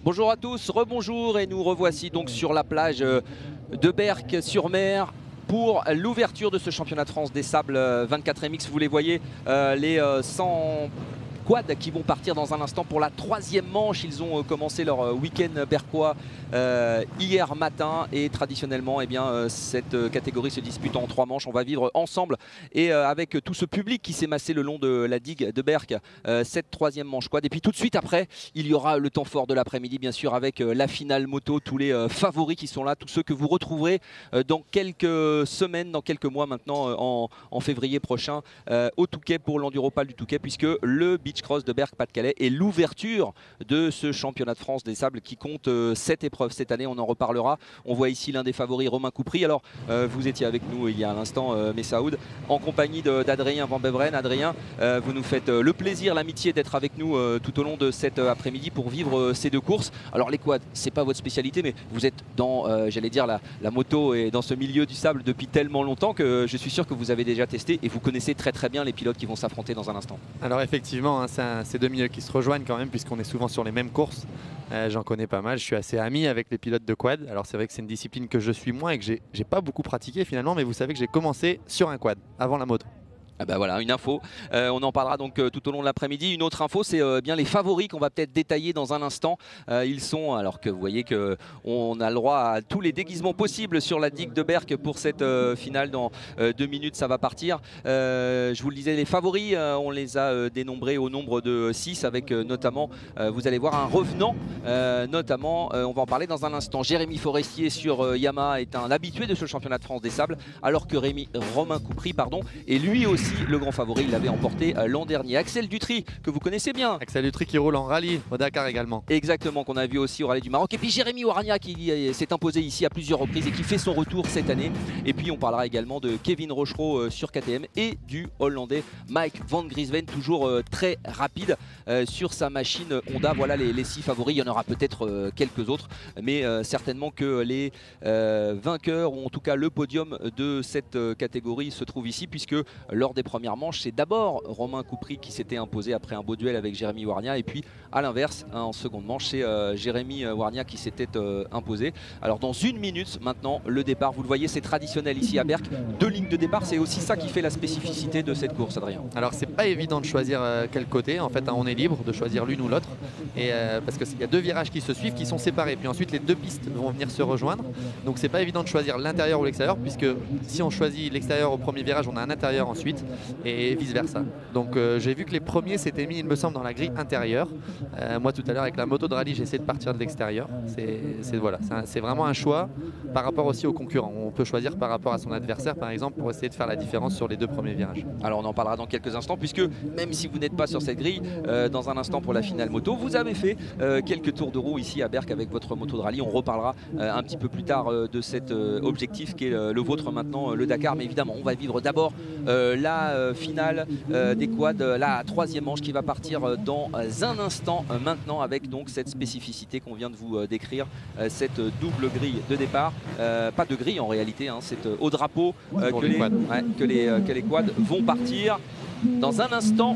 Bonjour à tous, rebonjour et nous revoici donc sur la plage de Berck-sur-Mer pour l'ouverture de ce championnat de France des sables 24 MX. Vous les voyez, les 100 quads qui vont partir dans un instant pour la troisième manche. Ils ont commencé leur week-end berquois hier matin et traditionnellement cette catégorie se dispute en 3 manches. On va vivre ensemble et avec tout ce public qui s'est massé le long de la digue de Berck cette troisième manche quad. Et puis tout de suite après, il y aura le temps fort de l'après-midi bien sûr avec la finale moto, tous les favoris qui sont là, tous ceux que vous retrouverez dans quelques semaines, dans quelques mois maintenant en février prochain au Touquet pour l'Enduropal du Touquet, puisque le Beach Cross de Berck-Pas-de-Calais est l'ouverture de ce championnat de France des sables qui compte 7 épreuves cette année. On en reparlera. On voit ici l'un des favoris, Romain Coupry. Alors vous étiez avec nous il y a un instant, Messaoud, en compagnie d'Adrien Van Beveren. Adrien, vous nous faites le plaisir, l'amitié d'être avec nous tout au long de cet après-midi pour vivre ces deux courses. Alors les quads, c'est pas votre spécialité, mais vous êtes dans, j'allais dire, la moto et dans ce milieu du sable depuis tellement longtemps que je suis sûr que vous avez déjà testé et vous connaissez très bien les pilotes qui vont s'affronter dans un instant. Alors effectivement, hein, c'est deux milieux qui se rejoignent quand même puisqu'on est souvent sur les mêmes courses. J'en connais pas mal, je suis assez ami avec les pilotes de quad. Alors c'est vrai que c'est une discipline que je suis moins et que j'ai pas beaucoup pratiqué finalement, mais vous savez que j'ai commencé sur un quad avant la moto. Ah bah voilà, une info. On en parlera donc tout au long de l'après-midi. Une autre info, c'est bien les favoris qu'on va peut-être détailler dans un instant. Ils sont, alors que vous voyez qu'on a le droit à tous les déguisements possibles sur la digue de Berck pour cette finale. Dans 2 minutes, ça va partir. Je vous le disais, les favoris, on les a dénombrés au nombre de 6 avec notamment, vous allez voir un revenant, notamment, on va en parler dans un instant. Jérémy Forestier sur Yamaha est un habitué de ce championnat de France des sables, alors que Romain Coupry est lui aussi le grand favori, il l'avait emporté l'an dernier. Axel Dutry, que vous connaissez bien. Axel Dutry qui roule en rallye au Dakar également. Exactement, qu'on a vu aussi au rallye du Maroc. Et puis Jérémy Warnia qui s'est imposé ici à plusieurs reprises et qui fait son retour cette année. Et puis on parlera également de Kevin Rochereau sur KTM et du Hollandais Mike Van Griesven, toujours très rapide sur sa machine Honda. Voilà les 6 favoris, il y en aura peut-être quelques autres, mais certainement que les vainqueurs, ou en tout cas le podium de cette catégorie se trouve ici, puisque lors des premières manches, c'est d'abord Romain Coupry qui s'était imposé après un beau duel avec Jérémy Warnia, et puis à l'inverse, en seconde manche, c'est Jérémy Warnia qui s'était imposé. Alors dans 1 minute maintenant, le départ, vous le voyez, c'est traditionnel ici à Berck, 2 lignes de départ, c'est aussi ça qui fait la spécificité de cette course, Adrien. Alors c'est pas évident de choisir quel côté, en fait hein, on est libre de choisir l'une ou l'autre, et parce qu'il y a 2 virages qui se suivent, qui sont séparés, puis ensuite les 2 pistes vont venir se rejoindre, donc c'est pas évident de choisir l'intérieur ou l'extérieur, puisque si on choisit l'extérieur au premier virage, on a un intérieur ensuite, et vice versa. Donc j'ai vu que les premiers s'étaient mis, il me semble, dans la grille intérieure. Moi tout à l'heure avec la moto de rallye, j'ai essayé de partir de l'extérieur. C'est vraiment un choix par rapport aussi aux concurrents. On peut choisir par rapport à son adversaire par exemple pour essayer de faire la différence sur les 2 premiers virages. Alors on en parlera dans quelques instants, puisque même si vous n'êtes pas sur cette grille, dans un instant pour la finale moto, vous avez fait quelques tours de roue ici à Berck avec votre moto de rallye. On reparlera un petit peu plus tard de cet objectif qui est le vôtre maintenant, le Dakar. Mais évidemment, on va vivre d'abord la finale des quads, la 3e manche qui va partir dans un instant maintenant, avec donc cette spécificité qu'on vient de vous décrire, cette double grille de départ, pas de grille en réalité, hein, c'est au drapeau que les quads vont partir dans un instant.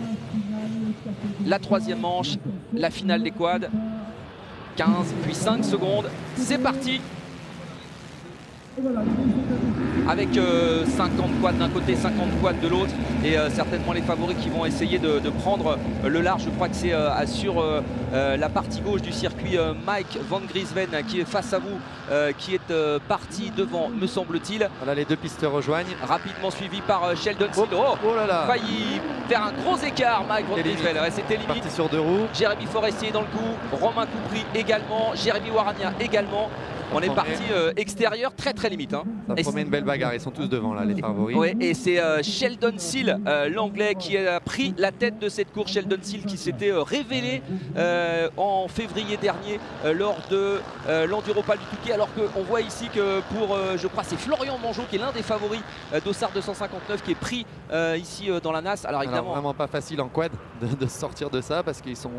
La 3e manche, la finale des quads, 15 puis 5 secondes, c'est parti. Avec 50 quads d'un côté, 50 quads de l'autre, et certainement les favoris qui vont essayer de prendre le large. Je crois que c'est sur la partie gauche du circuit Mike Van Griesven qui est face à vous, qui est parti devant, me semble-t-il. Voilà, les 2 pistes rejoignent. Rapidement suivi par Sheldon Sill. Oh là là, failli faire un gros écart, Mike Van Griesven. Ouais, c'était limite. Parti sur 2 roues. Jérémy Forestier dans le coup, Romain Coupry également, Jérémy Warnia également. On est parti extérieur, très limite. Hein. Ça promet une belle bagarre, ils sont tous devant là, les favoris. Ouais, et c'est Sheldon Sill, l'anglais, qui a pris la tête de cette course. Sheldon Sill qui s'était révélé en février dernier lors de l'Enduropal du Touquet, alors qu'on voit ici que pour, je crois, c'est Florian Mangeot qui est l'un des favoris d'Ossard 259 qui est pris ici dans la NAS. Alors évidemment, vraiment pas facile en quad de sortir de ça, parce qu'ils sont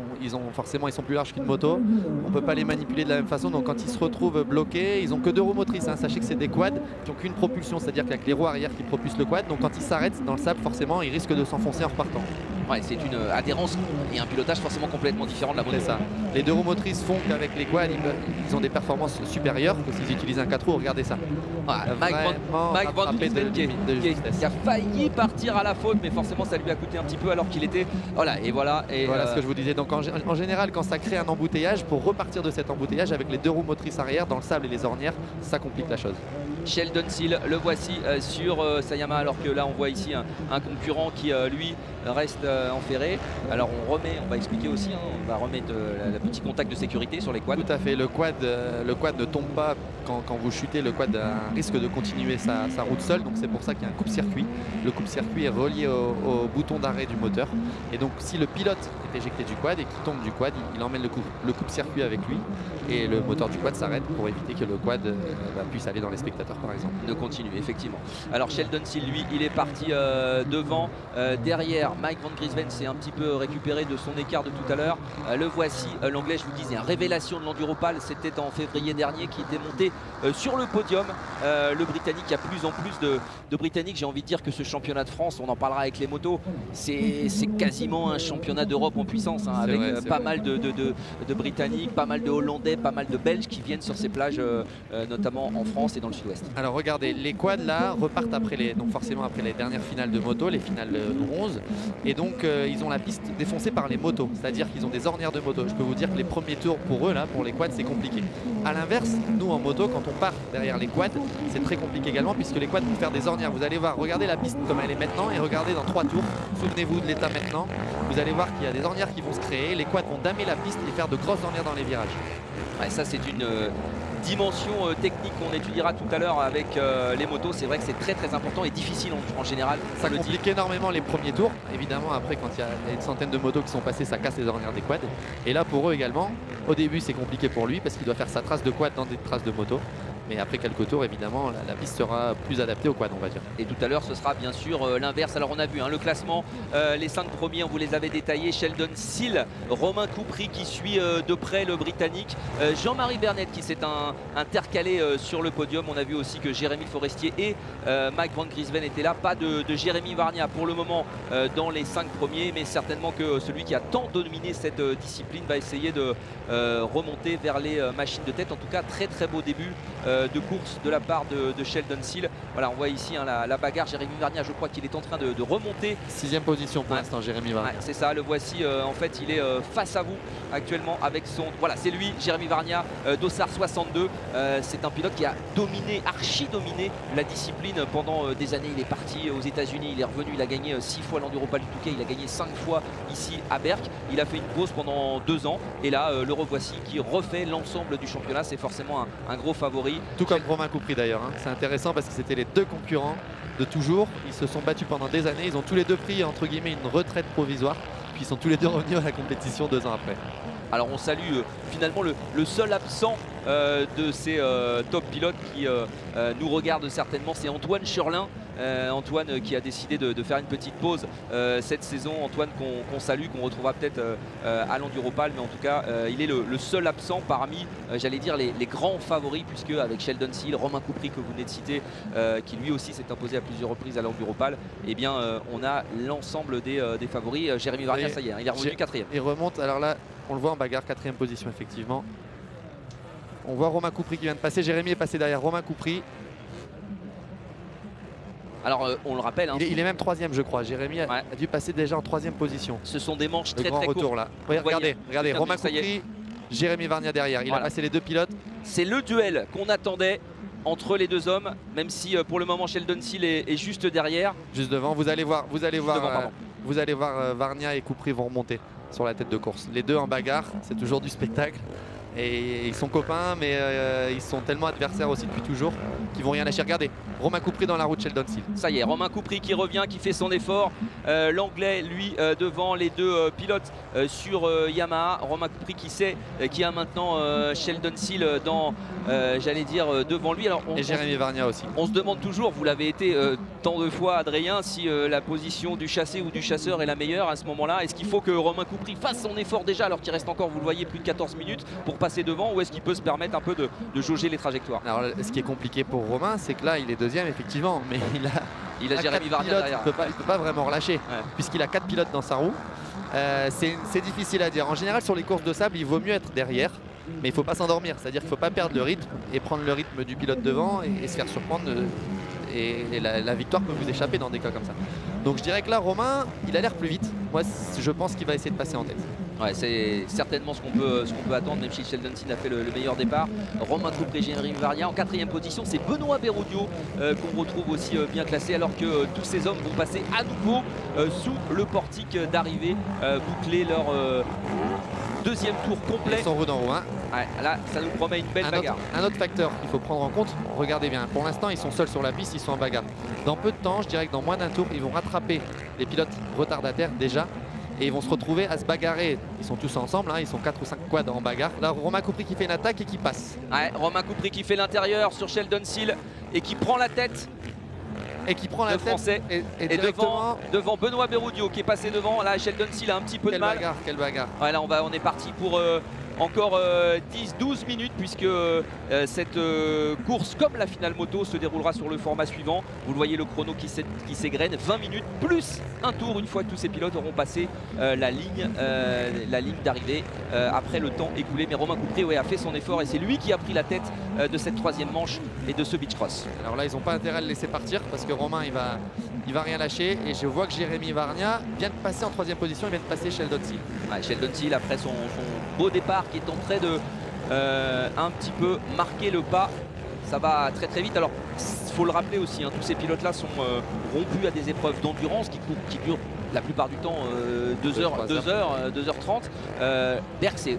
plus larges qu'une moto. On peut pas les manipuler de la même façon, donc quand ils se retrouvent bloqués, ils ont que 2 roues motrices, hein. Sachez que c'est des quads qui n'ont qu'une propulsion, c'est-à-dire qu'il n'y a que les roues arrière qui propulsent le quad, donc quand ils s'arrêtent dans le sable, forcément ils risquent de s'enfoncer en repartant. Ouais, c'est une adhérence et un pilotage forcément complètement différent de la moto. C'est ça. Les deux roues motrices font qu'avec les quads, ils ont des performances supérieures que s'ils utilisent un 4 roues. Regardez ça. Ah, Mike Van Griesven qui a failli partir à la faute, mais forcément ça lui a coûté un petit peu alors qu'il était. Voilà, et voilà. Et voilà ce que je vous disais. Donc en général, quand ça crée un embouteillage, pour repartir de cet embouteillage avec les deux roues motrices arrière dans le sable et les ornières, ça complique la chose. Sheldon Seal, le voici sur Sayama, alors que là on voit ici un concurrent qui lui reste enferré. Alors on va expliquer aussi, hein, on va remettre le petit contact de sécurité sur les quads. Tout à fait, le quad ne tombe pas quand vous chutez, le quad a un risque de continuer sa route seule, donc c'est pour ça qu'il y a un coupe-circuit. Le coupe-circuit est relié au bouton d'arrêt du moteur, et donc si le pilote est éjecté du quad et qu'il tombe du quad, il emmène le coupe-circuit avec lui, et le moteur du quad s'arrête pour éviter que le quad puisse aller dans les spectateurs par exemple. De continuer, effectivement. Alors Sheldon Seal, lui, il est parti devant, derrière Mike Van Griesven s'est un petit peu récupéré de son écart de tout à l'heure. Le voici, l'anglais, je vous disais, révélation de l'Enduropal, c'était en février dernier, qui était monté sur le podium. Le Britannique, il y a plus en plus de Britanniques. J'ai envie de dire que ce championnat de France, on en parlera avec les motos, c'est quasiment un championnat d'Europe en puissance, hein, avec pas mal de Britanniques, pas mal de Hollandais, pas mal de Belges qui viennent sur ces plages, notamment en France et dans le sud-ouest. Alors regardez, les quads là repartent donc forcément après les dernières finales de moto, les finales de bronze, et donc ils ont la piste défoncée par les motos, c'est-à-dire qu'ils ont des ornières de moto. Je peux vous dire que les premiers tours pour eux là, pour les quads, c'est compliqué. A l'inverse, nous en moto, quand on part derrière les quads, c'est très compliqué également, puisque les quads vont faire des ornières. Vous allez voir, regardez la piste comme elle est maintenant et regardez dans 3 tours, souvenez-vous de l'état maintenant, vous allez voir qu'il y a des ornières qui vont se créer, les quads vont damer la piste et faire de grosses ornières dans les virages. Ouais, ça c'est une dimension technique qu'on étudiera tout à l'heure avec les motos. C'est vrai que c'est très important et difficile en général. Ça complique énormément les premiers tours. Évidemment, après, quand il y a une centaine de motos qui sont passées, ça casse les ornières des quads. Et là, pour eux également, au début, c'est compliqué pour lui parce qu'il doit faire sa trace de quad dans des traces de moto. Mais après quelques tours, évidemment, la piste sera plus adaptée au quad, on va dire. Et tout à l'heure, ce sera bien sûr l'inverse. Alors on a vu le classement, les 5 premiers, on vous les avait détaillés. Sheldon Seal, Romain Coupry qui suit de près le Britannique, Jean-Marie Vernet qui s'est intercalé sur le podium. On a vu aussi que Jérémy Forestier et Mike Van Griesven étaient là. Pas de Jérémy Varnia pour le moment dans les 5 premiers, mais certainement que celui qui a tant dominé cette discipline va essayer de remonter vers les machines de tête. En tout cas, très beau début de course de la part de Sheldon Seal. Voilà, on voit ici la bagarre. Jérémy Varnia, je crois qu'il est en train de remonter. 6e position pour l'instant, Jérémy Varnia. Ouais, c'est ça, le voici. En fait, il est face à vous actuellement avec son. Voilà, c'est lui, Jérémy Varnia, Dossard 62. C'est un pilote qui a dominé, archi dominé la discipline pendant des années. Il est parti aux États-Unis, il est revenu, il a gagné 6 fois l'Enduropal du Touquet, il a gagné 5 fois ici à Berck. Il a fait une pause pendant 2 ans et là, le revoici qui refait l'ensemble du championnat. C'est forcément un gros favori. Tout comme Romain Coupry d'ailleurs, hein. C'est intéressant parce que c'était les deux concurrents de toujours. Ils se sont battus pendant des années, ils ont tous les deux pris entre guillemets une retraite provisoire, puis ils sont tous les deux revenus à la compétition 2 ans après. Alors on salue finalement le seul absent de ces top pilotes qui nous regardent certainement, c'est Antoine Churlin. Antoine qui a décidé de faire une petite pause cette saison. Antoine qu'on salue, qu'on retrouvera peut-être à l'Enduropal, mais en tout cas il est le seul absent parmi j'allais dire les grands favoris, puisque avec Sheldon Seal, Romain Coupry que vous venez de citer, qui lui aussi s'est imposé à plusieurs reprises à l'Enduropal, et bien on a l'ensemble des favoris. Jérémy Varnia, ça y est, il est revenu 4e. Il remonte, alors là on le voit en bagarre, 4e position effectivement. On voit Romain Coupry qui vient de passer, Jérémy est passé derrière Romain Coupry. Alors on le rappelle, hein, il est même 3e je crois, Jérémy a dû passer déjà en 3e position. Ce sont des manches très courtes là. Oui, regardez, Romain Coupry, Jérémy Varnia derrière, il a passé les deux pilotes. C'est le duel qu'on attendait entre les deux hommes, même si pour le moment Sheldon Seal est juste derrière. Juste devant, vous allez voir Varnia et Coupry vont remonter sur la tête de course. Les deux en bagarre, c'est toujours du spectacle. Et ils sont copains, mais ils sont tellement adversaires aussi depuis toujours qu'ils vont rien lâcher. Regardez, Romain Coupry dans la roue de Sheldon Seal. Ça y est, Romain Coupry qui revient, qui fait son effort. L'anglais, lui, devant les deux pilotes sur Yamaha. Romain Coupry qui a maintenant Sheldon Seal dans, j'allais dire, devant lui. Alors, et Jérémy Varnia aussi. On se demande toujours, vous l'avez été tant de fois, Adrien, si la position du chassé ou du chasseur est la meilleure à ce moment-là. Est-ce qu'il faut que Romain Coupry fasse son effort déjà, alors qu'il reste encore, vous le voyez, plus de 14 minutes pour passer devant, ou est-ce qu'il peut se permettre un peu de jauger les trajectoires? Alors ce qui est compliqué pour Romain, c'est que là il est 2e effectivement, mais Il a Jérémy Varnia pilotes, derrière. il peut pas vraiment relâcher, Ouais. puisqu'il a 4 pilotes dans sa roue. C'est difficile à dire. En général, sur les courses de sable, il vaut mieux être derrière, mais il ne faut pas s'endormir. C'est-à-dire qu'il ne faut pas perdre le rythme et prendre le rythme du pilote devant et se faire surprendre. Et la victoire peut vous échapper dans des cas comme ça. Donc je dirais que là, Romain, il a l'air plus vite. Moi, je pense qu'il va essayer de passer en tête. Ouais, c'est certainement ce qu'on peut attendre, même si Sheldon Seal a fait le meilleur départ. Romain Coupré, Jérémy Varnia en 4e position. C'est Benoît Berrudio qu'on retrouve aussi bien classé, alors que tous ces hommes vont passer à nouveau sous le portique d'arrivée, boucler leur deuxième tour complet. Ils sont roue dans roue 1. Ouais, là, ça nous promet une belle bagarre. Un autre facteur qu'il faut prendre en compte, regardez bien, pour l'instant ils sont seuls sur la piste, ils sont en bagarre. Dans peu de temps, je dirais que dans moins d'un tour, ils vont rattraper les pilotes retardataires déjà et ils vont se retrouver à se bagarrer. Ils sont tous ensemble, hein, ils sont 4 ou 5 quads en bagarre. Là, Romain Coupré qui fait une attaque et qui passe. Ouais, Romain Coupré qui fait l'intérieur sur Sheldon Seal et qui prend la tête. Et qui prend la tête Français et devant Benoît Berrudio qui est passé devant. Là, Sheldon Seal a un petit peu de mal. Quelle bagarre. Ouais, là, on est parti pour encore 10-12 minutes, puisque cette course, comme la finale moto, se déroulera sur le format suivant. Vous le voyez, le chrono qui s'égrène, 20 minutes plus un tour une fois que tous ces pilotes auront passé la ligne d'arrivée après le temps écoulé. Mais Romain Coupré a fait son effort et c'est lui qui a pris la tête de cette 3e manche et de ce beach cross. Alors là, ils n'ont pas intérêt à le laisser partir parce que Romain, il va rien lâcher. Et je vois que Jérémy Varnia vient de passer en 3e position, il vient de passer Sheldon Seal. Ouais, Sheldon Seal, après son beau départ, qui est en train de un petit peu marquer le pas. Ça va très très vite. Alors, il faut le rappeler aussi, hein, tous ces pilotes-là sont rompus à des épreuves d'endurance qui durent la plupart du temps 2h30. Berck, c'est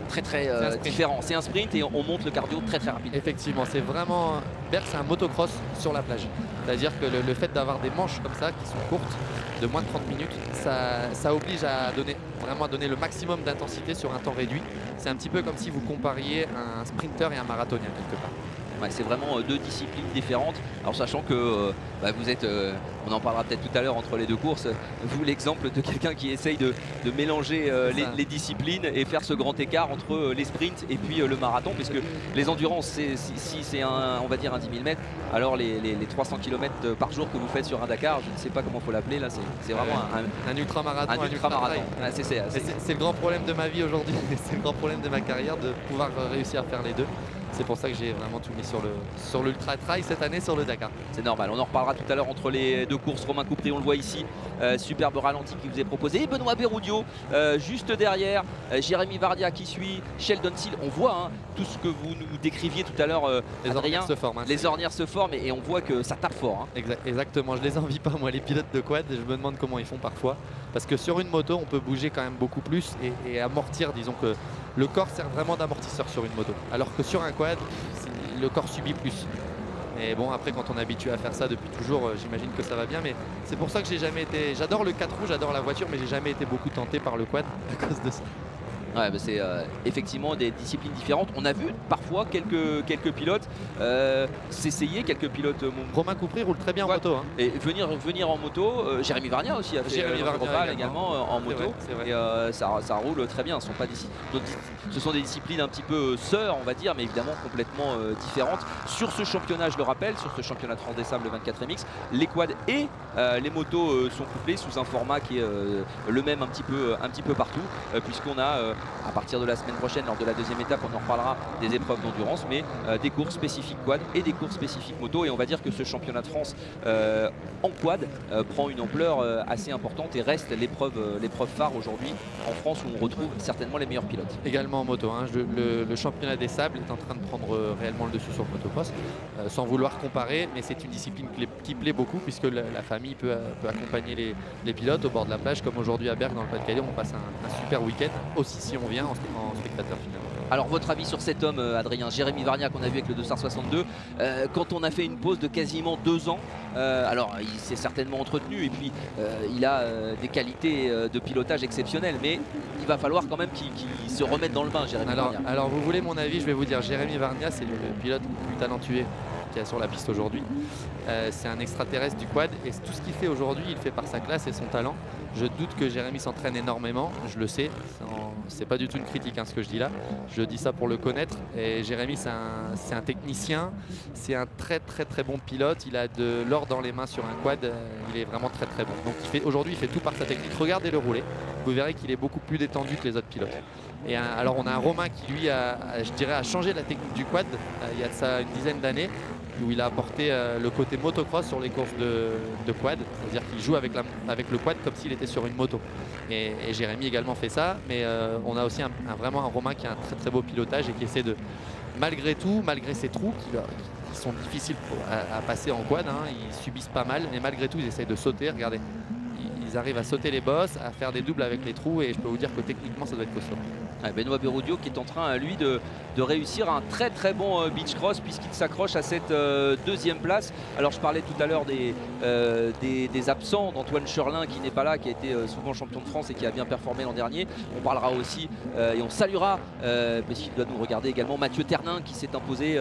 très différent. C'est un sprint et on monte le cardio très rapide. Effectivement, c'est vraiment... Berck, c'est un motocross sur la plage. C'est-à-dire que le fait d'avoir des manches comme ça, qui sont courtes, de moins de 30 minutes, ça oblige à donner le maximum d'intensité sur un temps réduit. C'est un petit peu comme si vous compariez un sprinter et un marathonien quelque part. Ouais, c'est vraiment deux disciplines différentes. Alors sachant que vous êtes, on en parlera peut-être tout à l'heure entre les deux courses, vous l'exemple de quelqu'un qui essaye de mélanger les disciplines et faire ce grand écart entre les sprints et puis le marathon, puisque les endurances, si c'est on va dire un 10 000 mètres, alors les 300 km par jour que vous faites sur un Dakar, je ne sais pas comment il faut l'appeler, là c'est vraiment un ultramarathon. Un ultramarathon. Ouais, c'est le grand problème de ma vie aujourd'hui, c'est le grand problème de ma carrière de pouvoir réussir à faire les deux. C'est pour ça que j'ai vraiment tout mis sur l'ultra trail cette année sur le Dakar. C'est normal, on en reparlera tout à l'heure entre les deux courses. Romain Coupré, on le voit ici, superbe ralenti qui vous est proposé. Et Benoît Berrudio juste derrière, Jérémy Varnia qui suit, Sheldon Seal. On voit hein, tout ce que vous nous décriviez tout à l'heure, Adrien. Les ornières se forment et on voit que ça tape fort. Hein. Exactement, je les envie pas moi les pilotes de quad, je me demande comment ils font parfois. Parce que sur une moto, on peut bouger quand même beaucoup plus et amortir, disons que le corps sert vraiment d'amortisseur sur une moto. Alors que sur un quad, le corps subit plus. Et bon, après, quand on est habitué à faire ça depuis toujours, j'imagine que ça va bien. Mais c'est pour ça que j'ai jamais été... J'adore le 4 roues, j'adore la voiture, mais j'ai jamais été beaucoup tenté par le quad à cause de ça. Ouais, c'est effectivement des disciplines différentes. On a vu parfois quelques pilotes s'essayer, quelques pilotes. Romain Coupré roule très bien en moto. Hein. Et venir en moto. Jérémy Varnia aussi a fait Jérémy Varnia également en moto. Vrai. Et ça roule très bien. Ce sont des disciplines un petit peu sœurs, on va dire, mais évidemment complètement différentes. Sur ce championnat, je le rappelle, sur ce championnat de France des Sables 24MX, les quads et les motos sont couplés sous un format qui est le même un petit peu partout, puisqu'on a à partir de la semaine prochaine, lors de la deuxième étape, on en reparlera des épreuves d'endurance, mais des courses spécifiques quad et des courses spécifiques moto. Et on va dire que ce championnat de France en quad prend une ampleur assez importante et reste l'épreuve phare aujourd'hui en France, où on retrouve certainement les meilleurs pilotes. Également en moto, hein. Le championnat des sables est en train de prendre réellement le dessus sur le motocross, sans vouloir comparer, mais c'est une discipline qui plaît beaucoup, puisque la famille peut accompagner les pilotes au bord de la plage, comme aujourd'hui à Berck dans le Pas-de-Calais. On passe un super week-end, aussi si on vient en spectateur finalement. Alors votre avis sur cet homme, Adrien, Jérémy Varnia, qu'on a vu avec le Dossard 62, quand on a fait une pause de quasiment 2 ans, alors il s'est certainement entretenu et puis il a des qualités de pilotage exceptionnelles, mais il va falloir quand même qu'il se remette dans le bain, Jérémy Varnia. Alors vous voulez mon avis, je vais vous dire, Jérémy Varnia, c'est le pilote le plus talentueux qu'il y a sur la piste aujourd'hui. C'est un extraterrestre du quad et tout ce qu'il fait aujourd'hui, il le fait par sa classe et son talent. Je doute que Jérémy s'entraîne énormément, je le sais, c'est pas du tout une critique ce que je dis là, je dis ça pour le connaître. Et Jérémy c'est un technicien, c'est un très bon pilote, il a de l'or dans les mains sur un quad, il est vraiment très bon. Donc aujourd'hui il fait tout par sa technique, regardez le rouler, vous verrez qu'il est beaucoup plus détendu que les autres pilotes. Et alors on a un Romain qui lui je dirais, a changé la technique du quad il y a de ça une dizaine d'années, où il a apporté le côté motocross sur les courses de quad, c'est-à-dire qu'il joue avec le quad comme s'il était sur une moto. Et Jérémy également fait ça, mais on a aussi vraiment un Romain qui a un très beau pilotage et qui essaie de, malgré tout, malgré ces trous qui sont difficiles à passer en quad, ils subissent pas mal, mais malgré tout ils essayent de sauter, regardez. Ils arrivent à sauter les bosses, à faire des doubles avec les trous et je peux vous dire que techniquement ça doit être costaud. Benoît Berrudio qui est en train lui de réussir un très bon beach cross puisqu'il s'accroche à cette deuxième place. Alors je parlais tout à l'heure des absents d'Antoine Cherlin qui n'est pas là, qui a été souvent champion de France et qui a bien performé l'an dernier. On parlera aussi et on saluera parce qu'il doit nous regarder également Mathieu Ternin qui s'est imposé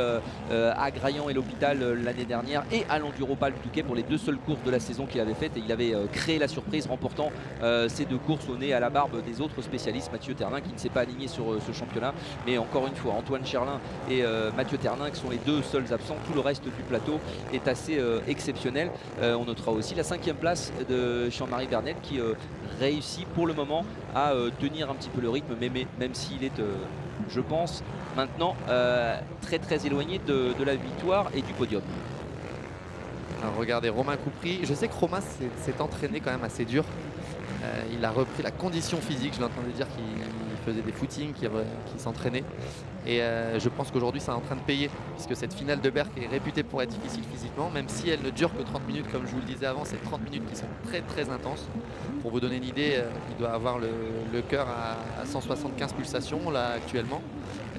à Graillan et l'Hôpital l'année dernière et à l'Enduropal du Touquet pour les 2 seules courses de la saison qu'il avait faites, et il avait créé la surprise remportant ces 2 courses au nez à la barbe des autres spécialistes. Mathieu Ternin qui ne s'est pas aligné sur ce championnat, mais encore une fois Antoine Cherlin et Mathieu Ternin qui sont les 2 seuls absents. Tout le reste du plateau est assez exceptionnel. On notera aussi la 5e place de Jean-Marie Bernel qui réussit pour le moment à tenir un petit peu le rythme, même s'il est je pense maintenant très éloigné de la victoire et du podium. Alors regardez Romain Coupry, je sais que Romain s'est entraîné quand même assez dur. Il a repris la condition physique, je l'entendais dire qu'il faisait des footings, qu'il s'entraînait. Et je pense qu'aujourd'hui ça est en train de payer, puisque cette finale de Berck est réputée pour être difficile physiquement, même si elle ne dure que 30 minutes, comme je vous le disais avant, c'est 30 minutes qui sont très intenses. Pour vous donner une idée, il doit avoir le cœur à 175 pulsations là actuellement.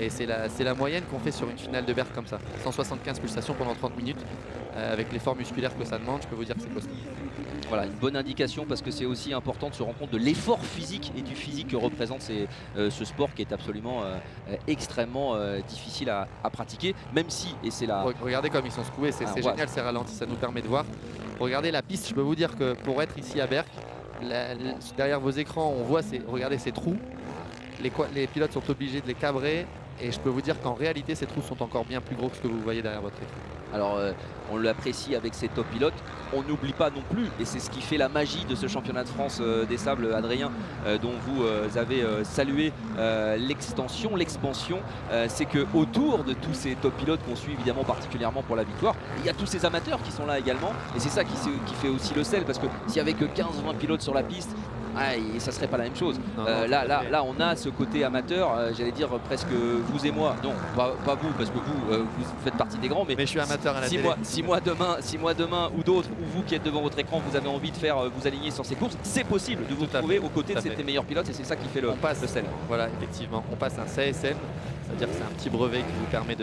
Et c'est la moyenne qu'on fait sur une finale de Berck comme ça. 175 pulsations pendant 30 minutes, avec l'effort musculaire que ça demande, je peux vous dire que c'est costaud. Voilà, une bonne indication parce que c'est aussi important de se rendre compte de l'effort physique et du physique que représente ce sport qui est absolument extrêmement difficile à pratiquer, même si, et c'est là. Regardez comme ils sont secoués, c'est génial ces ralentis, ça nous permet de voir. Regardez la piste, je peux vous dire que pour être ici à Berck, derrière vos écrans, on voit, regardez ces trous, les pilotes sont obligés de les cabrer. Et je peux vous dire qu'en réalité, ces trous sont encore bien plus gros que ce que vous voyez derrière votre écran. Alors, on l'apprécie avec ces top pilotes. On n'oublie pas non plus, et c'est ce qui fait la magie de ce championnat de France des sables, Adrien, dont vous avez salué l'expansion, c'est que autour de tous ces top pilotes qu'on suit évidemment particulièrement pour la victoire, il y a tous ces amateurs qui sont là également. Et c'est ça qui fait aussi le sel, parce que s'il n'y avait que 15-20 pilotes sur la piste, ça serait pas la même chose. Là on a ce côté amateur, j'allais dire presque vous et moi, non pas vous parce que vous faites partie des grands, mais je suis amateur à la télé. Si moi demain ou d'autres, ou vous qui êtes devant votre écran, vous avez envie de vous aligner sur ces courses, c'est possible de vous trouver aux côtés de ces meilleurs pilotes, et c'est ça qui fait le sel. Voilà, effectivement, on passe un CSM, c'est-à-dire que c'est un petit brevet qui vous permet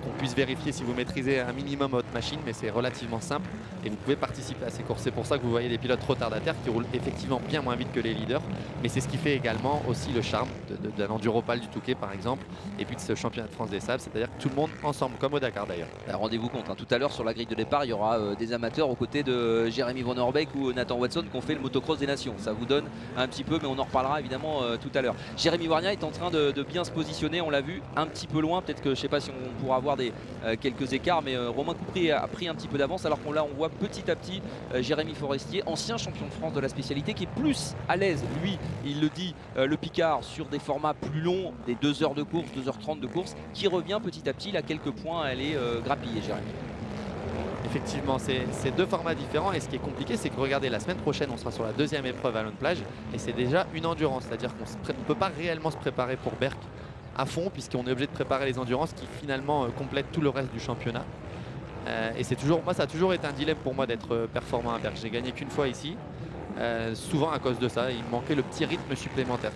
qu'on puisse vérifier si vous maîtrisez un minimum votre machine, mais c'est relativement simple et vous pouvez participer à ces courses. C'est pour ça que vous voyez des pilotes retardataires qui roulent effectivement bien moins vite que les leaders, mais c'est ce qui fait également aussi le charme d'un Enduropal du Touquet par exemple, et puis de ce championnat de France des sables, c'est-à-dire que tout le monde ensemble, comme au Dakar d'ailleurs. Rendez-vous compte, tout à l'heure sur la grille de départ, il y aura des amateurs aux côtés de Jérémy Van Orbeek ou Nathan Watson qui ont fait le motocross des nations. Ça vous donne un petit peu, mais on en reparlera évidemment tout à l'heure. Jérémy Warnia est en train de bien se positionner, on l'a vu un petit peu loin, peut-être que je sais pas si on pourra avoir quelques écarts, mais Romain Coupry a pris un petit peu d'avance, alors qu'on voit petit à petit Jérémy Forestier, ancien champion de France de la spécialité, qui est plus à l'aise, lui il le dit, le Picard, sur des formats plus longs, des 2 heures de course, 2h30 de course, qui revient petit à petit. Il a quelques points à aller grappiller, Jérémy. Effectivement, c'est 2 formats différents, et ce qui est compliqué, c'est que regardez, la semaine prochaine on sera sur la 2e épreuve à Lone Plage, et c'est déjà une endurance, c'est-à-dire qu'on ne peut pas réellement se préparer pour Berck à fond, puisqu'on est obligé de préparer les endurances qui finalement complètent tout le reste du championnat. Et ça a toujours été un dilemme pour moi d'être performant à Berck. J'ai gagné qu'une fois ici, souvent à cause de ça, il me manquait le petit rythme supplémentaire.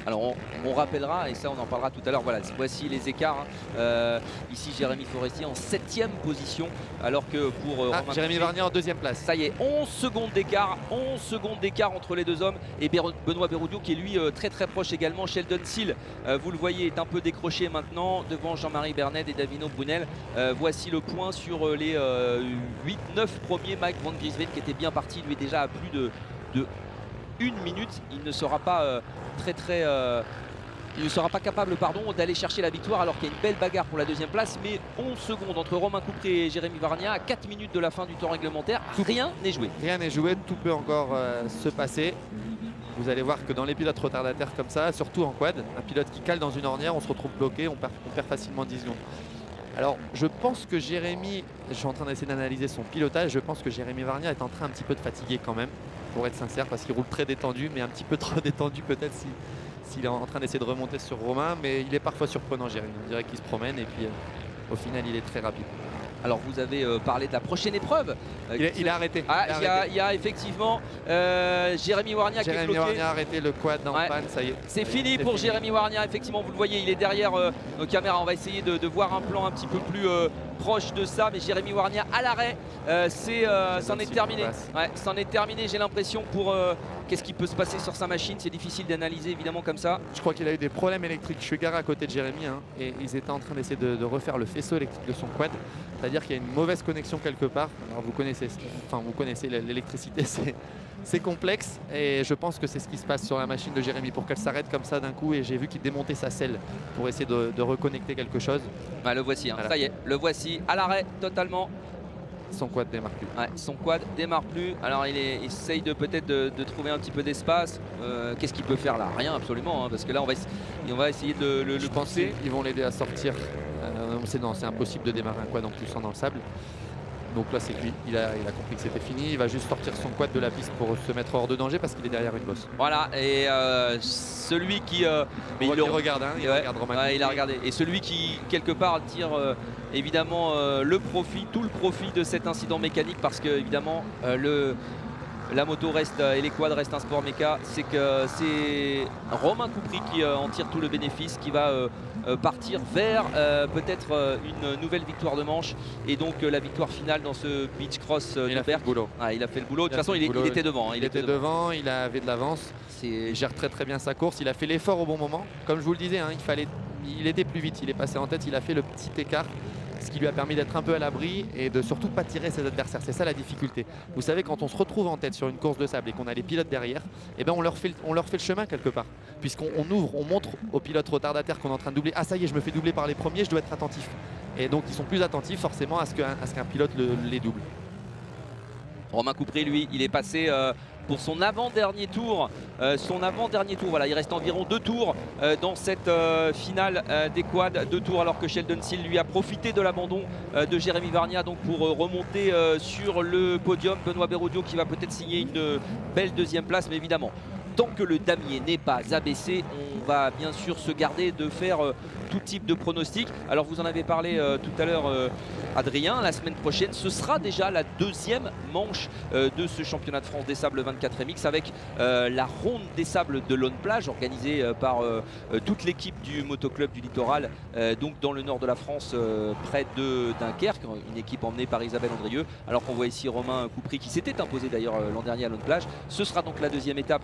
Alors on rappellera, et ça on en parlera tout à l'heure, voilà, voici les écarts. Ici Jérémy Forestier en 7e position, alors que pour Romain Jérémy Varnier en 2e place. Ça y est, 11 secondes d'écart, 11 secondes d'écart entre les deux hommes, et Benoît Berrudio qui est lui très très proche également. Sheldon Seal, vous le voyez, est un peu décroché maintenant devant Jean-Marie Bernet et Davino Brunel. Voici le point sur les 8-9 premiers. Mike Van Gisven qui était bien parti, lui est déjà à plus de 1 minute. Il ne sera pas il ne sera pas capable d'aller chercher la victoire, alors qu'il y a une belle bagarre pour la 2e place. Mais 11 secondes entre Romain Coupré et Jérémy Varnia à 4 minutes de la fin du temps réglementaire. Rien n'est joué. Rien n'est joué, tout peut encore se passer. Vous allez voir que dans les pilotes retardataires comme ça, surtout en quad, un pilote qui cale dans une ornière, on se retrouve bloqué, on perd facilement 10 secondes. Alors je pense que Jérémy, je suis en train d'essayer d'analyser son pilotage, je pense que Jérémy Varnia est en train un petit peu de fatiguer quand même, pour être sincère, parce qu'il roule très détendu, mais un petit peu trop détendu peut-être s'il est en train d'essayer de remonter sur Romain. Mais il est parfois surprenant, Jérémy, on dirait qu'il se promène et puis au final il est très rapide. Alors vous avez parlé de la prochaine épreuve. Il a arrêté. Il y a effectivement Jérémy Varnia qui est bloqué. Jérémy Varnia a arrêté le quad en panne, ça y est. C'est fini pour Jérémy Varnia, effectivement, vous le voyez, il est derrière nos caméras. On va essayer de voir un plan un petit peu plus proche de ça, mais Jérémy Varnia à l'arrêt, c'en est terminé. Ouais, c'en est terminé, j'ai l'impression, pour qu'est-ce qui peut se passer sur sa machine. C'est difficile d'analyser évidemment comme ça. Je crois qu'il a eu des problèmes électriques. Je suis garé à côté de Jérémy et ils étaient en train d'essayer de refaire le faisceau électrique de son quad. C'est-à-dire qu'il y a une mauvaise connexion quelque part. Alors vous connaissez l'électricité, c'est complexe, et je pense que c'est ce qui se passe sur la machine de Jérémy pour qu'elle s'arrête comme ça d'un coup. Et j'ai vu qu'il démontait sa selle pour essayer de reconnecter quelque chose. Bah, le voici, voilà. Ça y est, le voici à l'arrêt totalement. Son quad démarre plus. Ouais, son quad démarre plus. Alors il essaye peut-être de trouver un petit peu d'espace. Qu'est-ce qu'il peut faire là? Rien absolument, parce que là on va essayer de le pousser. Ils vont l'aider à sortir. Non, c'est impossible de démarrer un quad en poussant dans le sable. Donc là c'est cuit, il a compris que c'était fini, il va juste sortir son quad de la piste pour se mettre hors de danger parce qu'il est derrière une bosse. Voilà, et celui qui... mais il regarde, il regarde Romain. Il a regardé. Et celui qui quelque part tire évidemment tout le profit de cet incident mécanique, parce que évidemment la moto reste et les quads restent un sport méca. C'est que c'est Romain Coupry qui en tire tout le bénéfice, qui va partir vers peut-être une nouvelle victoire de manche, et donc la victoire finale dans ce beach cross de Berck. Il a fait le boulot. De toute façon, il était devant. Il était devant, il avait de l'avance. Il gère très bien sa course. Il a fait l'effort au bon moment. Comme je vous le disais, il était plus vite. Il est passé en tête. Il a fait le petit écart, ce qui lui a permis d'être un peu à l'abri et de surtout pas tirer ses adversaires. C'est ça la difficulté. Vous savez, quand on se retrouve en tête sur une course de sable et qu'on a les pilotes derrière, eh ben on leur fait le chemin quelque part. Puisqu'on ouvre, on montre aux pilotes retardataires qu'on est en train de doubler. Ah ça y est, je me fais doubler par les premiers, je dois être attentif. Et donc ils sont plus attentifs forcément à ce qu'un pilote les double. Romain Coupry, lui, il est passé pour son avant-dernier tour. Voilà, il reste environ 2 tours dans cette finale des quads. 2 tours, alors que Sheldon Seal lui a profité de l'abandon de Jérémy Varnia donc pour remonter sur le podium. Benoît Berrudio qui va peut-être signer une belle 2e place, mais évidemment, tant que le damier n'est pas abaissé, on va bien sûr se garder de faire tout type de pronostics. Alors vous en avez parlé tout à l'heure, Adrien, la semaine prochaine ce sera déjà la 2e manche de ce championnat de France des sables 24 MX, avec la ronde des sables de Lone Plage organisée par toute l'équipe du motoclub du littoral, donc dans le nord de la France, près de Dunkerque, une équipe emmenée par Isabelle Andrieux, alors qu'on voit ici Romain Coupry qui s'était imposé d'ailleurs l'an dernier à Lone Plage. Ce sera donc la 2e étape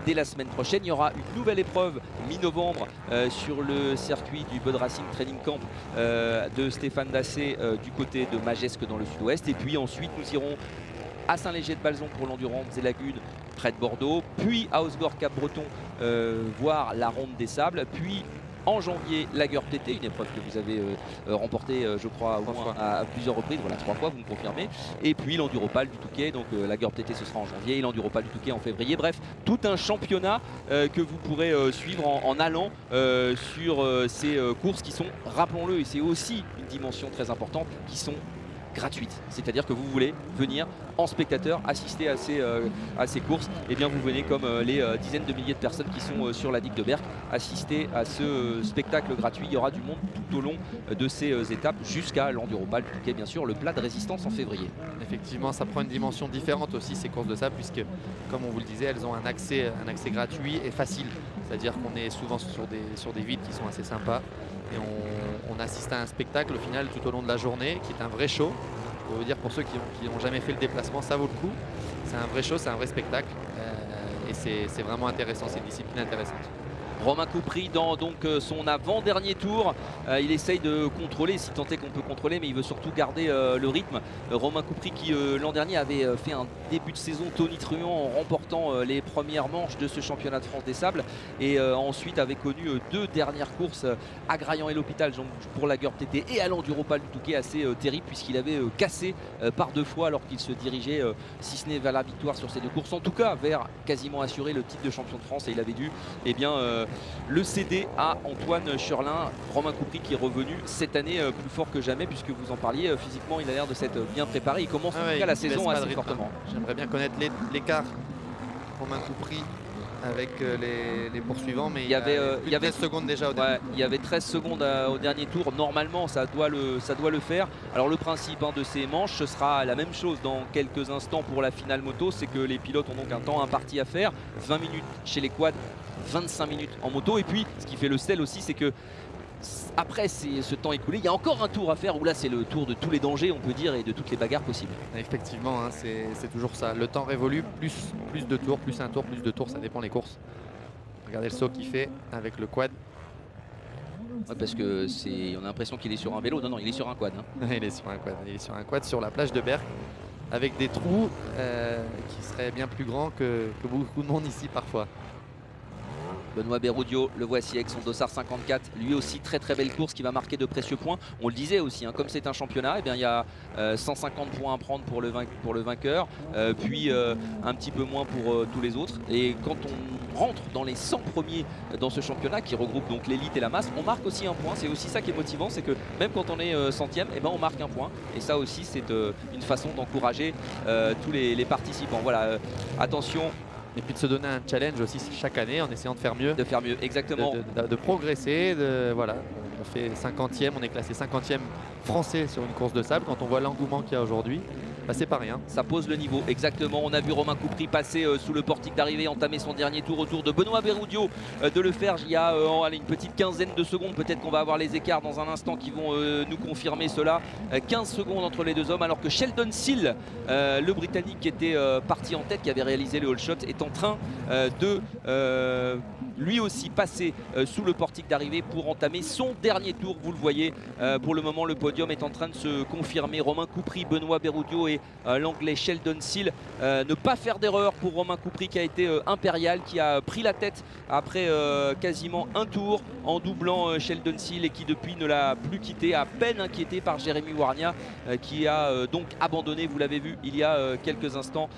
dès la semaine prochaine. Il y aura une nouvelle épreuve mi-novembre sur le circuit du Bud Racing Training Camp de Stéphane Dassé du côté de Magesque dans le sud-ouest, et puis ensuite nous irons à Saint-Léger-de-Balzon pour l'endurance des lagunes près de Bordeaux, puis à Osgore-Cap-Breton voir la ronde des sables, puis en janvier Lager TT, une épreuve que vous avez remportée je crois au moins à plusieurs reprises, voilà, 3 fois, vous me confirmez, et puis l'Enduropal du Touquet, donc Lager TT ce sera en janvier et l'Enduropal du Touquet en février. Bref, tout un championnat que vous pourrez suivre en allant sur ces courses qui sont, rappelons-le, et c'est aussi une dimension très importante, qui sont gratuites. C'est-à-dire que vous voulez venir en spectateur assister à ces courses, et bien vous venez comme les dizaines de milliers de personnes qui sont sur la digue de Berck assister à ce spectacle gratuit. Il y aura du monde tout au long de ces étapes jusqu'à l'Enduropal, qui est bien sûr le plat de résistance en février. Effectivement, ça prend une dimension différente aussi ces courses de sable, puisque comme on vous le disait, elles ont un accès gratuit et facile. C'est-à-dire qu'on est souvent sur des villes qui sont assez sympas et on assiste à un spectacle au final tout au long de la journée qui est un vrai show. Je peux vous dire, pour ceux qui n'ont jamais fait le déplacement, ça vaut le coup. C'est un vrai show, c'est un vrai spectacle et c'est vraiment intéressant, c'est une discipline intéressante. Romain Coupry dans donc son avant-dernier tour, il essaye de contrôler, si tant est qu'on peut contrôler, mais il veut surtout garder le rythme. Romain Coupry qui l'an dernier avait fait un début de saison tonitruant en remportant les premières manches de ce championnat de France des sables, et ensuite avait connu 2 dernières courses à Graillan et l'Hôpital pour la GURB TT et à l'Enduropal du Touquet assez terrible, puisqu'il avait cassé par 2 fois alors qu'il se dirigeait, si ce n'est vers la victoire sur ces 2 courses, en tout cas vers quasiment assurer le titre de champion de France, et il avait dû le céder à Antoine Cherlin. Romain Coupry qui est revenu cette année plus fort que jamais, puisque vous en parliez, physiquement il a l'air de s'être bien préparé, il commence en tout cas la saison assez fortement. J'aimerais bien connaître l'écart Romain Coupry avec les poursuivants, mais il y avait 13 secondes déjà au dernier. Il y avait 13 secondes au dernier tour, normalement ça doit le faire. Alors le principe de ces manches, ce sera la même chose dans quelques instants pour la finale moto, c'est que les pilotes ont donc un temps imparti à faire, 20 minutes chez les quads, 25 minutes en moto, et puis ce qui fait le sel aussi, c'est que après ce temps écoulé, il y a encore un tour à faire où là c'est le tour de tous les dangers, on peut dire, et de toutes les bagarres possibles. Effectivement, hein, c'est toujours ça. Le temps révolue, plus de tours, plus un tour, plus de tours, ça dépend des courses. Regardez le saut qu'il fait avec le quad. Ouais, parce que on a l'impression qu'il est sur un vélo. Non, il est sur un quad. Hein. Il est sur un quad. Il est sur un quad sur la plage de Berck, avec des trous qui seraient bien plus grands que beaucoup de monde ici parfois. Benoît Berrudio, le voici avec son dossard 54, lui aussi très belle course qui va marquer de précieux points. On le disait aussi, comme c'est un championnat, il y a 150 points à prendre pour le vainqueur, puis un petit peu moins pour tous les autres. Et quand on rentre dans les 100 premiers dans ce championnat qui regroupe donc l'élite et la masse, on marque aussi un point. C'est aussi ça qui est motivant, c'est que même quand on est centième, on marque un point. Et ça aussi c'est une façon d'encourager tous les participants. Voilà, attention. Et puis de se donner un challenge aussi chaque année en essayant de faire mieux. De faire mieux, exactement. De progresser. Voilà. On fait 50e, on est classé 50e français sur une course de sable. Quand on voit l'engouement qu'il y a aujourd'hui, c'est pas rien. Ça pose le niveau, exactement. On a vu Romain Coupry passer sous le portique d'arrivée, entamer son dernier tour au tour de Benoît Berrudio de le faire. Il y a une petite quinzaine de secondes. Peut-être qu'on va avoir les écarts dans un instant qui vont nous confirmer cela. 15 secondes entre les 2 hommes, alors que Sheldon Seal, le Britannique qui était parti en tête, qui avait réalisé le all shot, est en train de lui aussi passer sous le portique d'arrivée pour entamer son dernier tour. Vous le voyez, pour le moment le podium est en train de se confirmer. Romain Coupry, Benoît Berrudio et l'anglais Sheldon Seal. Ne pas faire d'erreur pour Romain Coupry qui a été impérial, qui a pris la tête après quasiment un tour en doublant Sheldon Seal, et qui depuis ne l'a plus quitté, à peine inquiété par Jérémy Warnia qui a donc abandonné, vous l'avez vu il y a quelques instants.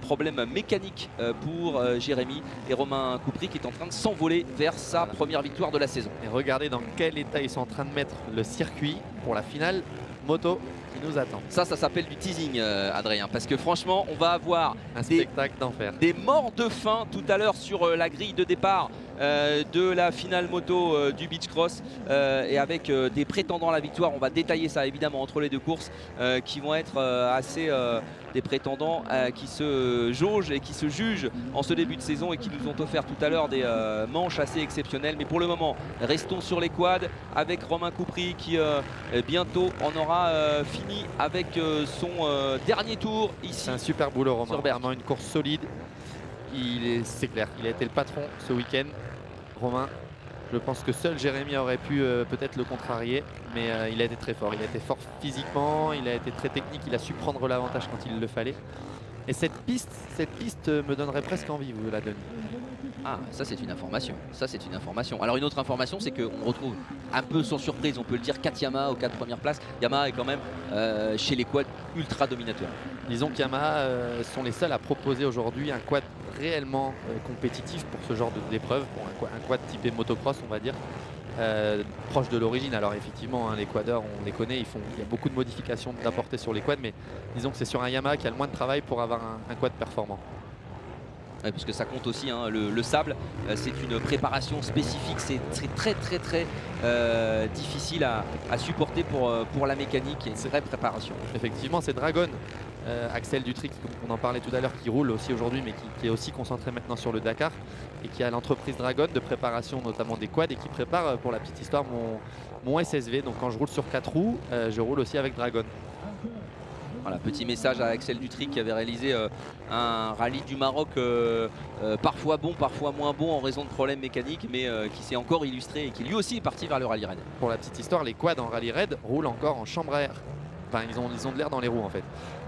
Problème mécanique pour Jérémy, et Romain Coupry qui est en train de s'envoler vers sa première victoire de la saison. Et regardez dans quel état ils sont en train de mettre le circuit pour la finale moto qui nous attend. Ça s'appelle du teasing, Adrien, parce que franchement on va avoir un spectacle d'enfer, des morts de faim tout à l'heure sur la grille de départ de la finale moto du Beach Cross, et avec des prétendants à la victoire. On va détailler ça évidemment entre les 2 courses qui vont être assez des prétendants qui se jaugent et qui se jugent en ce début de saison, et qui nous ont offert tout à l'heure des manches assez exceptionnelles. Mais pour le moment, restons sur les quads avec Romain Coupry qui bientôt en aura fini avec son dernier tour ici. C'est un super boulot, Romain, vraiment une course solide. C'est clair, il a été le patron ce week-end. Romain, je pense que seul Jérémy aurait pu peut-être le contrarier, mais il a été très fort. Il a été fort physiquement, il a été très technique, il a su prendre l'avantage quand il le fallait. Et cette piste me donnerait presque envie, vous la donnez. Ah, ça c'est une information. Ça c'est une information. Alors une autre information, c'est qu'on retrouve un peu sans surprise, on peut le dire, 4 Yamaha aux 4 premières places. Yamaha est quand même chez les quads ultra dominateur. Disons que Yamaha sont les seuls à proposer aujourd'hui un quad réellement compétitif pour ce genre d'épreuve, pour un quad typé motocross on va dire. proche de l'origine. Alors effectivement, hein, les quaders, on les connaît, il y a beaucoup de modifications d'apporter sur les quads, mais disons que c'est sur un Yamaha qui a le moins de travail pour avoir un quad performant. Ouais, parce que ça compte aussi, hein, le sable, c'est une préparation spécifique, c'est très difficile à supporter pour la mécanique, et une vraie préparation. Effectivement, c'est Dragon, Axel Dutric, on en parlait tout à l'heure, qui roule aussi aujourd'hui, mais qui est aussi concentré maintenant sur le Dakar, et qui a l'entreprise Dragon de préparation notamment des quads, et qui prépare, pour la petite histoire, mon SSV. Donc quand je roule sur 4 roues, je roule aussi avec Dragon. Voilà, petit message à Axel Dutric qui avait réalisé un rallye du Maroc parfois bon, parfois moins bon en raison de problèmes mécaniques, mais qui s'est encore illustré et qui lui aussi est parti vers le rallye raid. Pour la petite histoire, les quads en rallye raid roulent encore en chambre à air. Enfin, ils ont de l'air dans les roues en fait.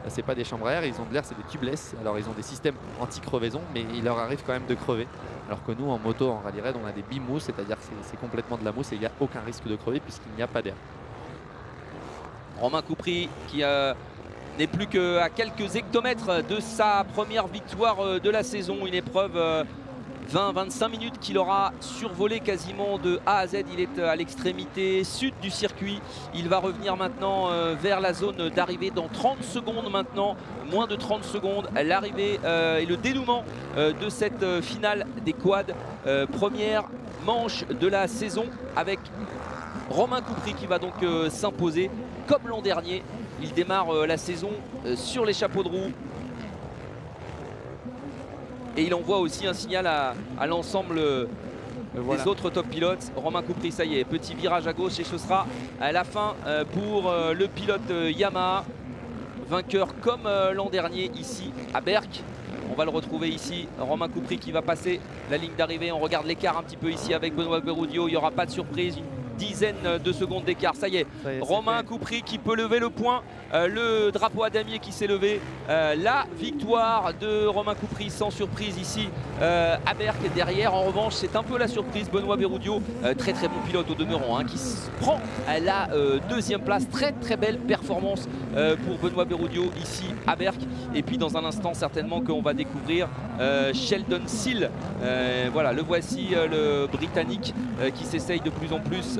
C'est pas des chambres à air, ils ont de l'air, c'est des tubeless. Alors ils ont des systèmes anti-crevaison, mais il leur arrive quand même de crever. Alors que nous en moto, en rallye raid, on a des bimousses, c'est-à-dire que c'est complètement de la mousse et il n'y a aucun risque de crever puisqu'il n'y a pas d'air. Romain Coupry qui n'est plus qu'à quelques hectomètres de sa première victoire de la saison. Une épreuve 20-25 minutes qu'il aura survolé quasiment de A à Z. Il est à l'extrémité sud du circuit. Il va revenir maintenant vers la zone d'arrivée dans 30 secondes maintenant. Moins de 30 secondes. L'arrivée et le dénouement de cette finale des quads. Première manche de la saison avec Romain Coupry qui va donc s'imposer comme l'an dernier. Il démarre la saison sur les chapeaux de roue. Et il envoie aussi un signal à l'ensemble des autres top pilotes. Romain Coupry, ça y est, petit virage à gauche et ce sera à la fin pour le pilote Yamaha. Vainqueur comme l'an dernier ici à Berck. On va le retrouver ici, Romain Coupry qui va passer la ligne d'arrivée. On regarde l'écart un petit peu ici avec Benoît Berrudio. Il n'y aura pas de surprise. Dizaine de secondes d'écart, ça y est, Romain Coupry qui peut lever le point, le drapeau à damier qui s'est levé, la victoire de Romain Coupry sans surprise ici à Berck. Derrière en revanche c'est un peu la surprise, Benoît Berrudio, très bon pilote au demeurant, hein, qui prend la deuxième place. Très belle performance pour Benoît Berrudio ici à Berck. Et puis dans un instant certainement qu'on va découvrir Sheldon Seal, voilà, le voici, le Britannique qui s'essaye de plus en plus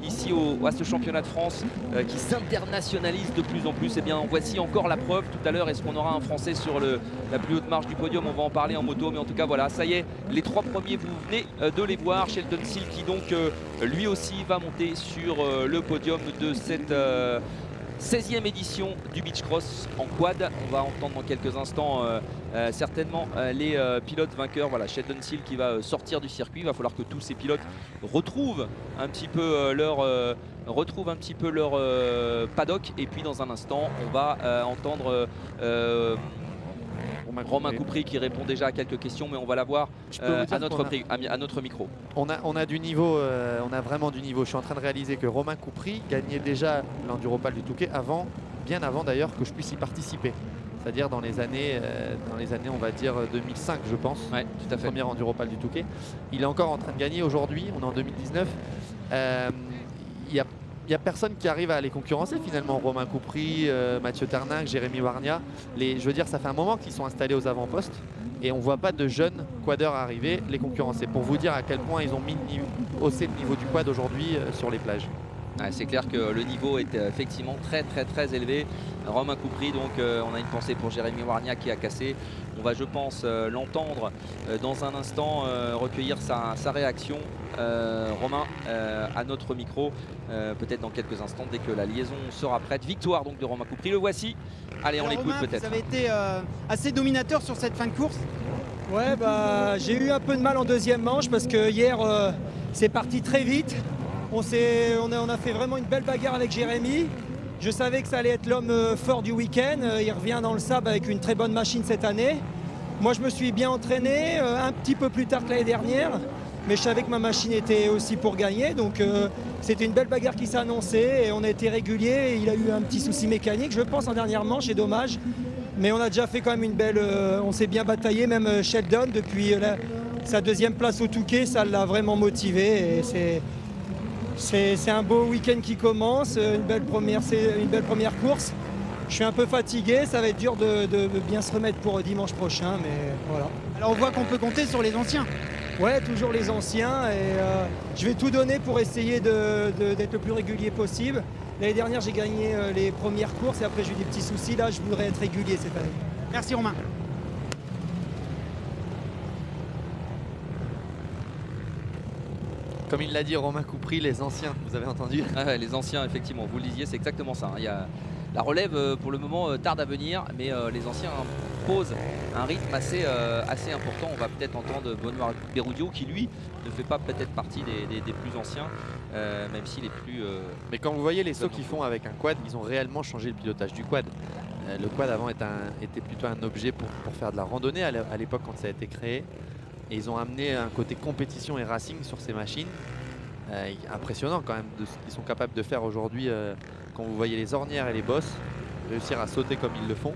ici à ce championnat de France, qui s'internationalise de plus en plus. Et bien voici encore la preuve tout à l'heure. Est-ce qu'on aura un Français sur la plus haute marche du podium? On va en parler en moto, mais en tout cas voilà, ça y est, les trois premiers vous venez de les voir. Sheldon Seal qui donc lui aussi va monter sur le podium de cette 16e édition du Beach Cross en quad. On va entendre dans quelques instants certainement les pilotes vainqueurs. Voilà, Sheldon Seal qui va sortir du circuit. Il va falloir que tous ces pilotes retrouvent un petit peu leur paddock. Et puis dans un instant, on va entendre Romain Coupry qui répond déjà à quelques questions, mais on va la voir à notre micro. On a du niveau, on a vraiment du niveau. Je suis en train de réaliser que Romain Coupry gagnait déjà l'Enduropal du Touquet bien avant d'ailleurs que je puisse y participer. C'est-à-dire dans les années on va dire 2005 je pense, ouais, tout à fait. Première Enduropal du Touquet. Il est encore en train de gagner aujourd'hui, on est en 2019. Il n'y a personne qui arrive à les concurrencer finalement. Romain Coupry, Mathieu Tarnac, Jérémy Warnia. Je veux dire, ça fait un moment qu'ils sont installés aux avant-postes et on ne voit pas de jeunes quadeurs arriver les concurrencer. Pour vous dire à quel point ils ont haussé le niveau du quad aujourd'hui sur les plages. Ouais, c'est clair que le niveau est effectivement très élevé. Romain Coupry, donc on a une pensée pour Jérémy Warnia qui a cassé. On va, je pense, l'entendre dans un instant, recueillir sa réaction. Romain à notre micro, peut-être dans quelques instants dès que la liaison sera prête. Victoire donc de Romain Coupry, le voici. Allez, on l'écoute peut-être. Vous avez été assez dominateur sur cette fin de course. Ouais, bah, j'ai eu un peu de mal en deuxième manche parce que hier c'est parti très vite. On a fait vraiment une belle bagarre avec Jérémy. Je savais que ça allait être l'homme fort du week-end. Il revient dans le sable avec une très bonne machine cette année. Moi, je me suis bien entraîné, un petit peu plus tard que l'année dernière. Mais je savais que ma machine était aussi pour gagner. Donc c'était une belle bagarre qui s'est annoncée. Et on a été régulier. Il a eu un petit souci mécanique, je pense, en dernière manche. C'est dommage. Mais on a déjà fait quand même une belle... on s'est bien bataillé. Même Sheldon, depuis sa deuxième place au Touquet, ça l'a vraiment motivé. Et c'est un beau week-end qui commence, une belle première course. Je suis un peu fatigué, ça va être dur de bien se remettre pour dimanche prochain, mais voilà. Alors on voit qu'on peut compter sur les anciens. Ouais, toujours les anciens et je vais tout donner pour essayer d'être le plus régulier possible. L'année dernière, j'ai gagné les premières courses et après j'ai eu des petits soucis. Là, je voudrais être régulier cette année. Merci Romain. Comme il l'a dit, Romain Coupry, les anciens, vous avez entendu? Ah ouais, les anciens, effectivement, vous le disiez, c'est exactement ça. Il y a la relève, pour le moment, tarde à venir, mais les anciens posent un rythme assez important. On va peut-être entendre Benoît Berrudio, qui lui ne fait pas peut-être partie des plus anciens, même s'il est plus... Mais quand vous voyez les sauts qu'ils font avec un quad, ils ont réellement changé le pilotage du quad. Le quad avant était plutôt un objet pour faire de la randonnée à l'époque quand ça a été créé. Et ils ont amené un côté compétition et racing sur ces machines. Impressionnant quand même de ce qu'ils sont capables de faire aujourd'hui quand vous voyez les ornières et les bosses, réussir à sauter comme ils le font.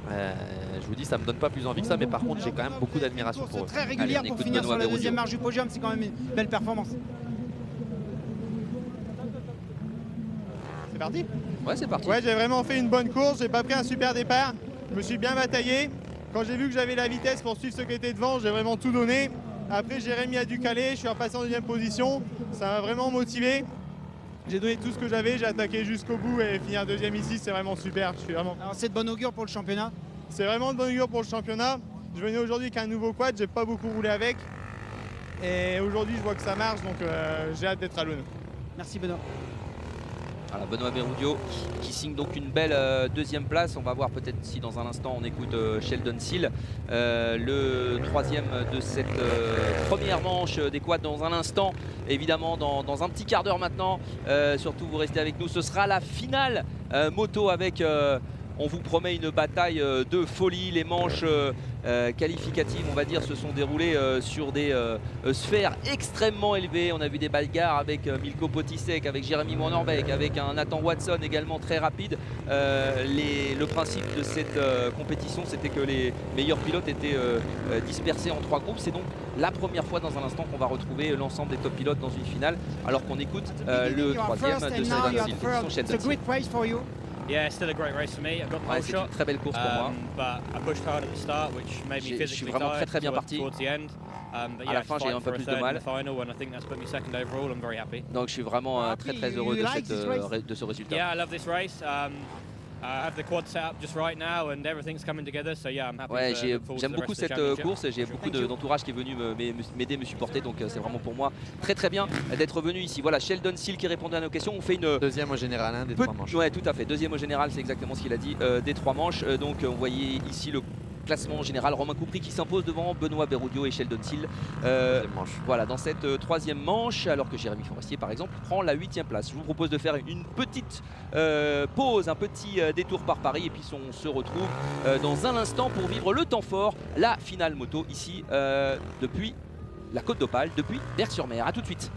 Je vous dis, ça me donne pas plus envie que ça, mais par contre j'ai quand même beaucoup d'admiration pour eux. Très régulière. Allez, pour écoute finir Benoît sur la deuxième Berrudio. marche du podium, c'est quand même une belle performance. C'est parti? Ouais, c'est parti. Ouais, j'ai vraiment fait une bonne course, j'ai pas pris un super départ, je me suis bien bataillé. Quand j'ai vu que j'avais la vitesse pour suivre ceux qui étaient devant, j'ai vraiment tout donné. Après, Jérémy a dû caler, je suis repassé en deuxième position, ça m'a vraiment motivé. J'ai donné tout ce que j'avais, j'ai attaqué jusqu'au bout et finir deuxième ici, c'est vraiment super. Alors c'est de bon augure pour le championnat. C'est vraiment de bon augure pour le championnat. Je venais aujourd'hui avec un nouveau quad, j'ai pas beaucoup roulé avec. Et aujourd'hui, je vois que ça marche, donc j'ai hâte d'être à l'ONU. Merci Benoît. Voilà, Benoît Berrudio qui signe donc une belle deuxième place. On va voir peut-être si dans un instant on écoute Sheldon Seal, le troisième de cette première manche des quads dans un instant. Évidemment dans un petit quart d'heure maintenant. Surtout vous restez avec nous. Ce sera la finale moto avec... on vous promet une bataille de folie. Les manches qualificatives, on va dire, se sont déroulées sur des sphères extrêmement élevées. On a vu des bagarres avec Milko Potisek, avec Jérémy Monorbeek, avec un Nathan Watson également très rapide. Le principe de cette compétition, c'était que les meilleurs pilotes étaient dispersés en 3 groupes. C'est donc la première fois dans un instant qu'on va retrouver l'ensemble des top pilotes dans une finale, alors qu'on écoute le troisième de Sheldon Seal. Yeah, it's still a great race for me. I got pole C'est shot, une très belle course pour moi. but I pushed hard at the start, which made me Je suis physically vraiment tired très bien parti. towards the end. But À la yeah, fin, to j'ai fight un peu for a plus de third in mal. the final, and I think that's put me second overall. I'm very happy. Donc je suis vraiment très heureux de ce résultat. Yeah, I love this race. I have the quad set up just right now, and everything's coming together. So yeah, I'm happy. Ouais, to look forward to j'aime the beaucoup rest of the cette championship. course, j'ai beaucoup d'entourage qui est venu m'aider, me supporter, donc c'est vraiment pour moi très bien d'être venu ici. Voilà, Sheldon Seal qui répondait à nos questions. On fait une Deuxième au général, des 3 manches. Ouais, tout à fait, deuxième au général, c'est exactement ce qu'il a dit, des 3 manches. Donc vous voyez ici le classement général, Romain Coupry qui s'impose devant Benoît Berrudio et Sheldon Seal. Voilà, dans cette troisième manche, alors que Jérémy Forestier par exemple prend la 8e place. Je vous propose de faire une petite pause, un petit détour par Paris, et puis on se retrouve dans un instant pour vivre le temps fort, la finale moto ici depuis la Côte d'Opale, depuis Berck-sur-Mer. A tout de suite.